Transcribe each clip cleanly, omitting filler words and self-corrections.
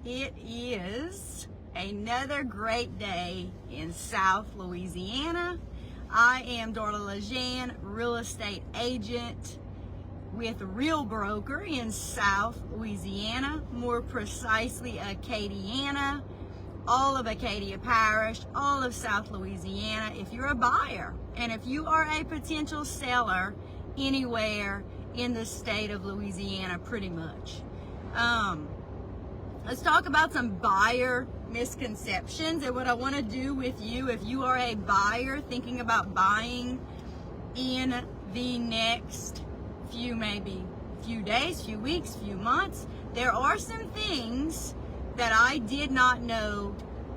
It is another great day in South Louisiana. I am darlacansell, real estate agent with Real Broker in South Louisiana, more precisely Acadiana, all of Acadia Parish, all of South Louisiana. If you're a buyer and if you are a potential seller anywhere in the state of Louisiana, pretty much. Let's talk about some buyer misconceptions and what I want to do with you if you are a buyer thinking about buying in the next few days, few weeks, few months. There are some things that I did not know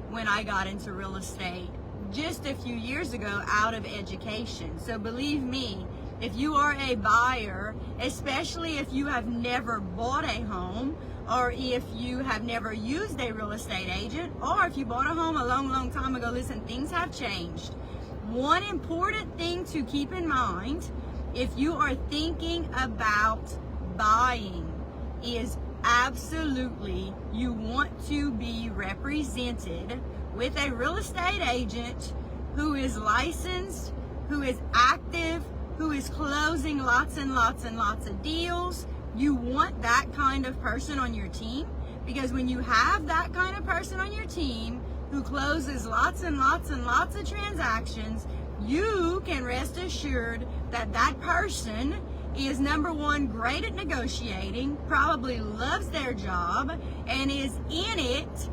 when I got into real estate just a few years ago out of education. So believe me, if you are a buyer, especially if you have never bought a home, or if you have never used a real estate agent, or if you bought a home a long time ago, listen, things have changed. One important thing to keep in mind if you are thinking about buying is absolutely you want to be represented with a real estate agent who is licensed, who is active, who is closing lots and lots of deals. You want that kind of person on your team, because when you have that kind of person on your team who closes lots and lots of transactions, you can rest assured that that person is, number one, great at negotiating, probably loves their job, and is in it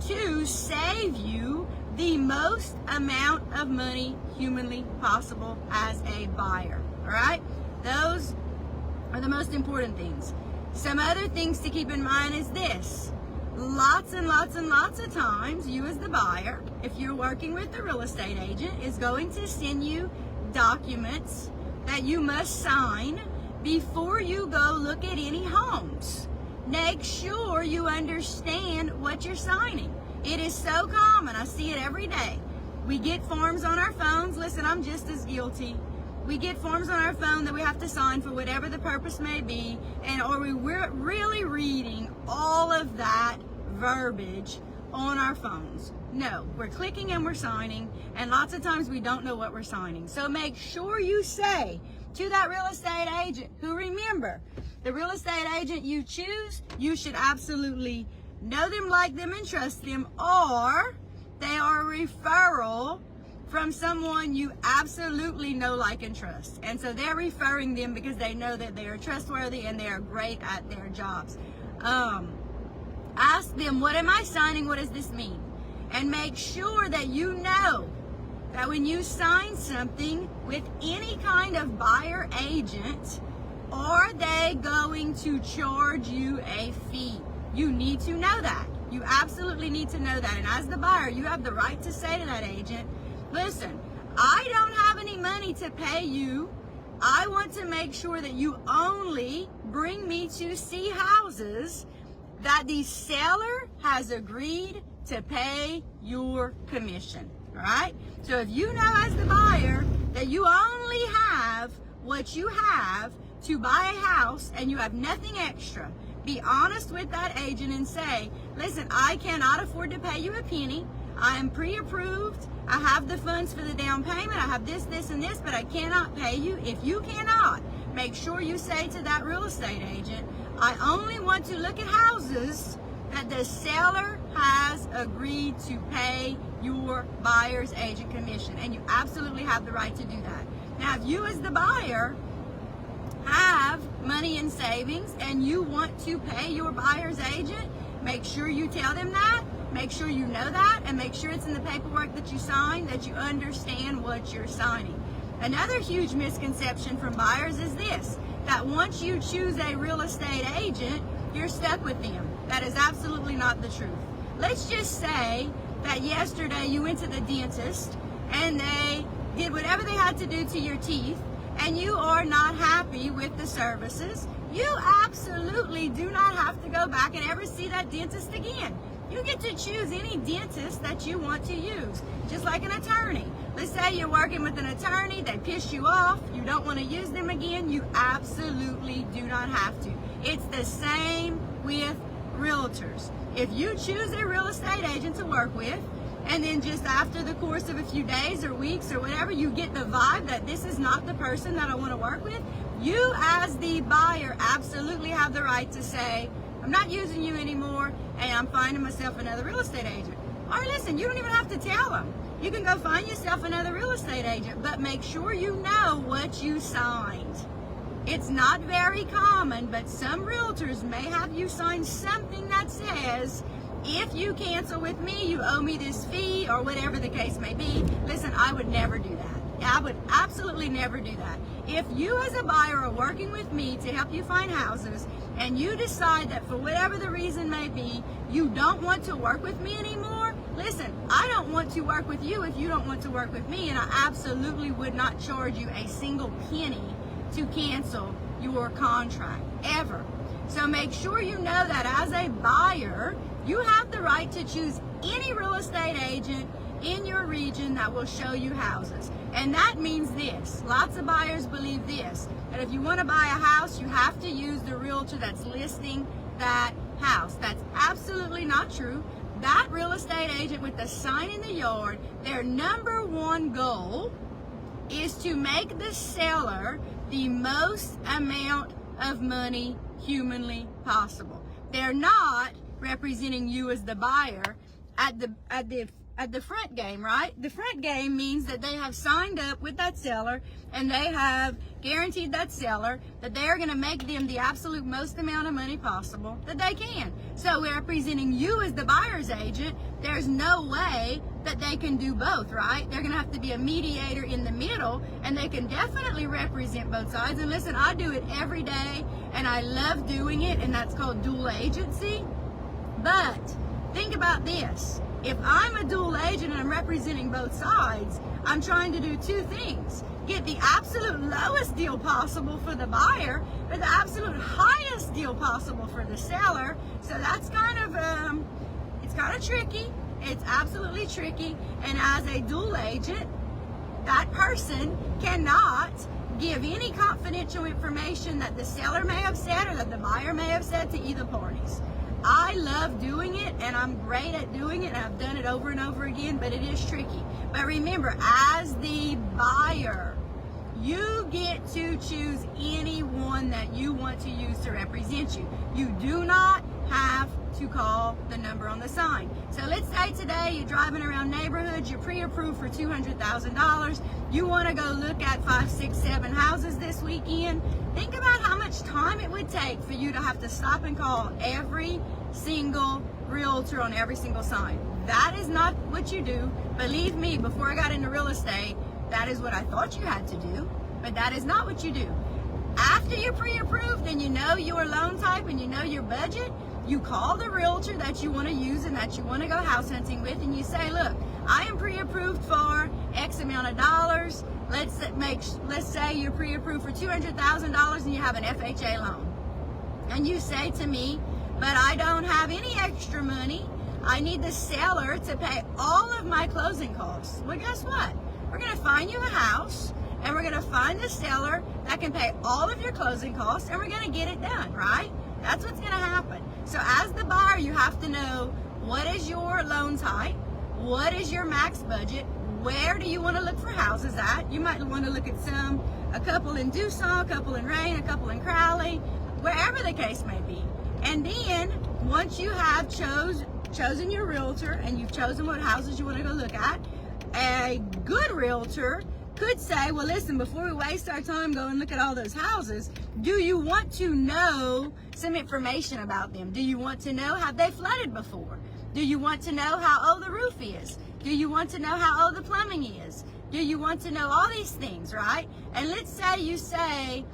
to save you the most amount of money humanly possible as a buyer. All right? Those are the most important things. Some other things to keep in mind is this. Lots and lots of times, you as the buyer, if you're working with the real estate agent, is going to send you documents that you must sign before you go look at any homes. Make sure you understand what you're signing. It is so common. I see it every day. We get forms on our phones. Listen, I'm just as guilty. We get forms on our phone that we have to sign for whatever the purpose may be, and are we really reading all of that verbiage on our phones? No, we're clicking and we're signing, and lots of times we don't know what we're signing. So make sure you say to that real estate agent, who, remember, the real estate agent you choose, you should absolutely know them, like them, and trust them, or they are a referral from someone you absolutely know, like, and trust. And so they're referring them because they know that they are trustworthy and they are great at their jobs. Ask them, what am I signing? What does this mean? And make sure that you know that when you sign something with any kind of buyer agent, are they going to charge you a fee? You need to know that. You absolutely need to know that. And as the buyer, you have the right to say to that agent, listen, I don't have any money to pay you. I want to make sure that you only bring me to see houses that the seller has agreed to pay your commission. All right? So if you know as the buyer that you only have what you have to buy a house and you have nothing extra, be honest with that agent and say, listen, I cannot afford to pay you a penny. I am pre-approved. I have the funds for the down payment. I have this, and this, but I cannot pay you. If you cannot, make sure you say to that real estate agent, I only want to look at houses that the seller has agreed to pay your buyer's agent commission. And you absolutely have the right to do that. Now, if you as the buyer have money in savings and you want to pay your buyer's agent, make sure you tell them that. Make sure you know that, and make sure it's in the paperwork that you sign, that you understand what you're signing. Another huge misconception from buyers is this, that once you choose a real estate agent, you're stuck with them. That is absolutely not the truth. Let's just say that yesterday you went to the dentist and they did whatever they had to do to your teeth, and you are not happy with the services. You absolutely do not have to go back and ever see that dentist again. You get to choose any dentist that you want to use, just like an attorney. Let's say you're working with an attorney, they piss you off, you don't want to use them again, you absolutely do not have to. It's the same with real realtors. If you choose a real estate agent to work with, and then just after the course of a few days or weeks or whatever, you get the vibe that this is not the person that I want to work with, you as the buyer absolutely have the right to say, I'm not using you anymore, and I'm finding myself another real estate agent. Or listen, you don't even have to tell them. You can go find yourself another real estate agent, but make sure you know what you signed. It's not very common, but some realtors may have you sign something that says, if you cancel with me, you owe me this fee, or whatever the case may be. Listen, I would never do that. I would absolutely never do that. If you as a buyer are working with me to help you find houses, and you decide that for whatever the reason may be, you don't want to work with me anymore, listen, I don't want to work with you if you don't want to work with me, and I absolutely would not charge you a single penny to cancel your contract, ever. So make sure you know that as a buyer, you have the right to choose any real estate agent in your region that will show you houses. And that means this. Lots of buyers believe this, that if you want to buy a house, you have to use the realtor that's listing that house. That's absolutely not true. That real estate agent with the sign in the yard, their number one goal is to make the seller the most amount of money humanly possible. They're not representing you as the buyer at the front game, right? The front game means that they have signed up with that seller, and they have guaranteed that seller that they're going to make them the absolute most amount of money possible that they can. So representing you as the buyer's agent, there's no way that they can do both, right? They're going to have to be a mediator in the middle, and they can definitely represent both sides. And listen, I do it every day, and I love doing it, and that's called dual agency. But think about this. If I'm a dual agent and I'm representing both sides, I'm trying to do two things. Get the absolute lowest deal possible for the buyer, but the absolute highest deal possible for the seller. So that's kind of, it's kind of tricky. It's absolutely tricky. And as a dual agent, that person cannot give any confidential information that the seller may have said or that the buyer may have said to either parties. I love doing it, and I'm great at doing it, and I've done it over and over again, but it is tricky. But remember, as the buyer, you get to choose anyone that you want to use to represent you. You do not have to call the number on the sign. So let's say today you're driving around neighborhoods, you're pre-approved for $200,000. You want to go look at 5, 6, 7 houses this weekend. Think about how much time it would take for you to have to stop and call every single realtor on every single sign. That is not what you do. Believe me, before I got into real estate, that is what I thought you had to do, but that is not what you do. After you're pre-approved and you know your loan type and you know your budget, you call the realtor that you want to use and that you want to go house hunting with, and you say, look, I am pre-approved for X amount of dollars. Let's say you're pre-approved for $200,000 and you have an FHA loan. And you say to me, but I don't have any extra money. I need the seller to pay all of my closing costs. Well, guess what? We're going to find you a house, and we're going to find the seller that can pay all of your closing costs, and we're going to get it done, right? That's what's going to happen. So as the buyer, you have to know, what is your loan type? What is your max budget? Where do you want to look for houses at? You might want to look at a couple in Dusau, a couple in Rain, a couple in Crowley, wherever the case may be. And then once you have chosen your realtor and you've chosen what houses you want to go look at, a good realtor could say, well, listen, before we waste our time going and look at all those houses, do you want to know some information about them? Do you want to know, have they flooded before? Do you want to know how old the roof is? Do you want to know how old the plumbing is? Do you want to know all these things, right? And let's say you say,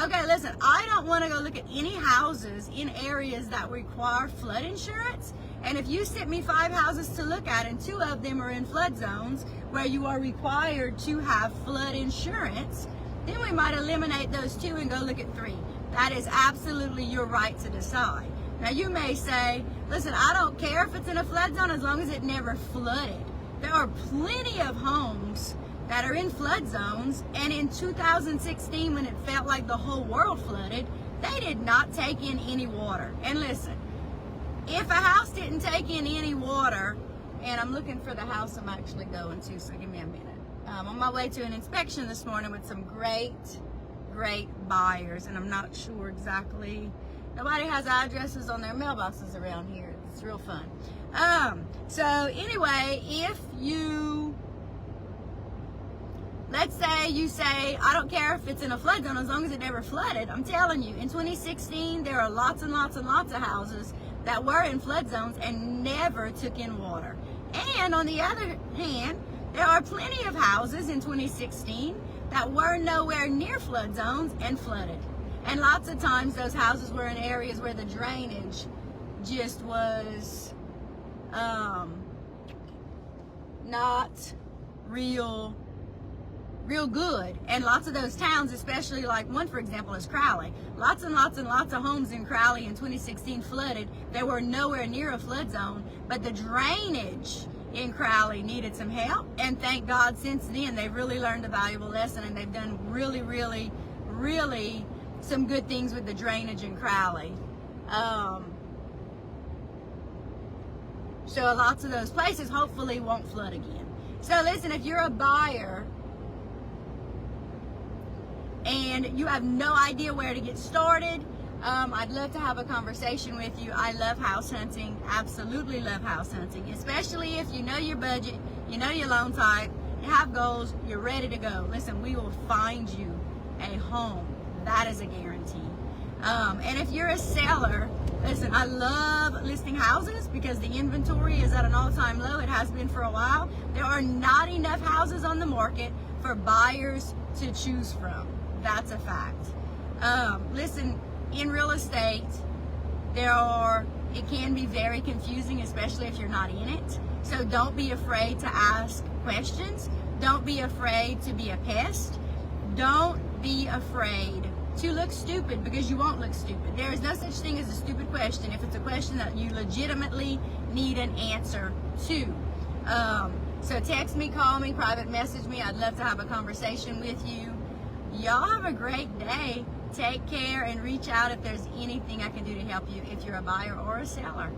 okay, listen, I don't want to go look at any houses in areas that require flood insurance. And if you sent me 5 houses to look at and 2 of them are in flood zones where you are required to have flood insurance, then we might eliminate those 2 and go look at 3. That is absolutely your right to decide. Now you may say, listen, I don't care if it's in a flood zone as long as it never flooded. There are plenty of homes that are in flood zones, and in 2016 when it felt like the whole world flooded, they did not take in any water. And listen, if a house didn't take in any water, and I'm looking for the house I'm actually going to, so give me a minute. On my way to an inspection this morning with some great buyers, and I'm not sure exactly, nobody has addresses on their mailboxes around here. It's real fun. So anyway, if you, let's say you say, I don't care if it's in a flood zone as long as it never flooded. I'm telling you, in 2016, there are lots and lots and lots of houses that were in flood zones and never took in water. And on the other hand, there are plenty of houses in 2016 that were nowhere near flood zones and flooded. And lots of times those houses were in areas where the drainage just was not real good. And lots of those towns, especially like one, for example, is Crowley. Lots and lots and lots of homes in Crowley in 2016 flooded. They were nowhere near a flood zone, but the drainage in Crowley needed some help. And thank God since then, they've really learned a valuable lesson, and they've done really some good things with the drainage in Crowley. So lots of those places hopefully won't flood again. So listen, if you're a buyer and you have no idea where to get started, I'd love to have a conversation with you. I love house hunting, absolutely love house hunting, especially if you know your budget, you know your loan type, you have goals, you're ready to go. Listen, we will find you a home. That is a guarantee. And if you're a seller, listen, I love listing houses because the inventory is at an all-time low. It has been for a while. There are not enough houses on the market for buyers to choose from. That's a fact. Listen, in real estate, it can be very confusing, especially if you're not in it. So don't be afraid to ask questions. Don't be afraid to be a pest. Don't be afraid to look stupid, because you won't look stupid. There is no such thing as a stupid question if it's a question that you legitimately need an answer to. So text me, call me, private message me. I'd love to have a conversation with you. Y'all have a great day. Take care and reach out if there's anything I can do to help you if you're a buyer or a seller.